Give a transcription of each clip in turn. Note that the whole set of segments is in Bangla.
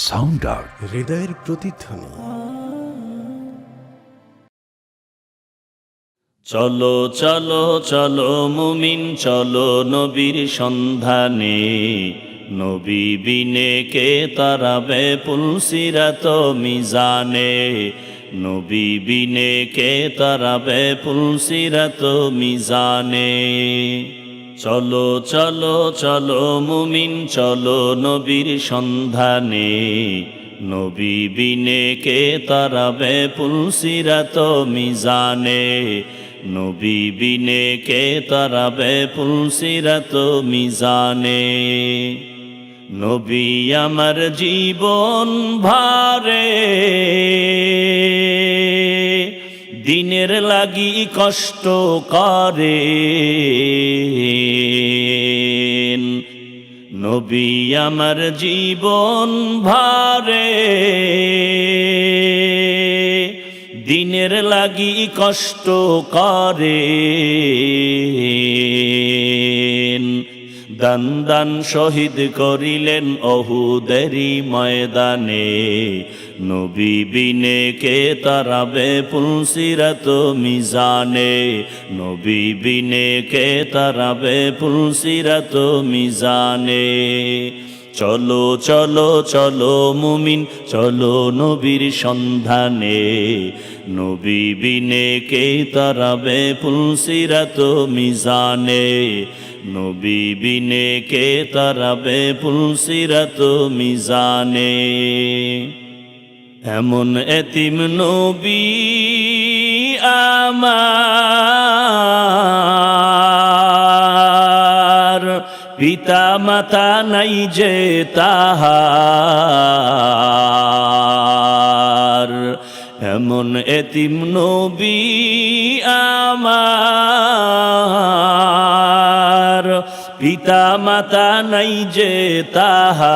সাউন্ড আউট, হৃদয়ের প্রতিধ্বনি। চলো চলো চলো মুমিন চলো নবীর সন্ধানে, নবী বিনে কে তারাবে পুলসিরাত মিজানে, নবী বিনে কে তারাবে পুলসিরাত মিজানে। চলো চলো চলো মুমিন চলো নবীর সন্ধানে, নবী বিনে কে তারাবে পুলসিরাত মিজানে, নবী বিনে কে তারাবে পুলসিরাত মিজানে। নবী আমার জীবন ভারে, দিনের লাগি কষ্ট করে, নবী আমার জীবন ভারে, দিনের লাগি কষ্ট করে, দান দান শহীদ করিলেন অহুদেরই ময়দানে, নবী বিনে কে তারাবে পুলসিরাত মিজানে, নবী বিনে কে তারাবে পুলসিরাত মিজানে। চলো চলো চলো মুমিন চলো নবীর সন্ধানে, নবী বিনে কে তারাবে পুলসিরাত মিজানে, নবী বিনে কে তারাবে পুলসিরাত মিজানে। এমন এতিম নবী আমার, পিতা মাতা নাই যে তাহার, এমন এতিম নবী আমার, পিতা মাতা নাই যে তাহার,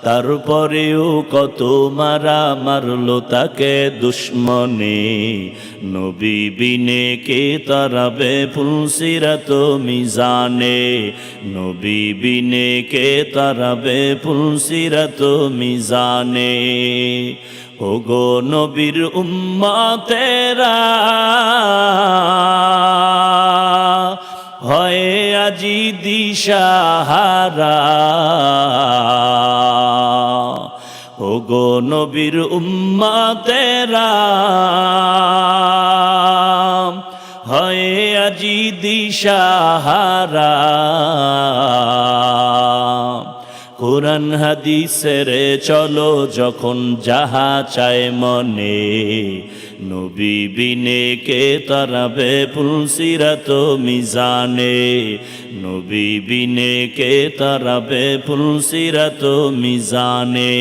তারপরেও কত মারা মারলো তাকে দুশ্মনে, নবী বিনে কে তারাবে পুলসিরাত মিজানে, নবী বিনে কে তারাবে পুলসিরাত মিজানে। ওগো নবীর উম্মতেরা, হয় আজি দিশাহারা, ওগো নবীর উম্মতেরা, হয় আজি দিশাহারা। কোরআন হাদিসের চলো যখন যাহা চায় মনে, নবী বিনে কে তারাবে পুলসিরাত মিজানে, নবী বিনে কে তারাবে পুলসিরাত মিজানে।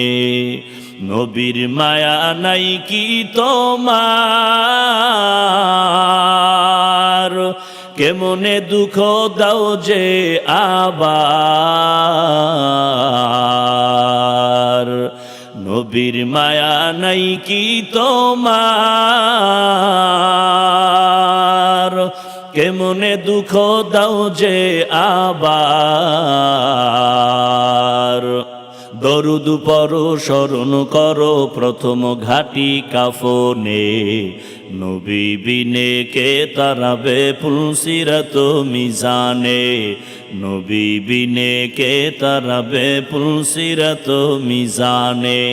নবীর মায়া নাই কি তোমার, কেমনে দুঃখ দাও যে আবার, নবীর মায়া নাই কি তোমার, কেমনে দুঃখ দাও যে আবার। দরুদ পড়ো স্মরণ করো প্রথম ঘাটি কাফনে, নবী বিনে কে তারাবে পুলসিরাত মিজানে, নবী বিনে কে তারাবে পুলসিরাত মিজানে।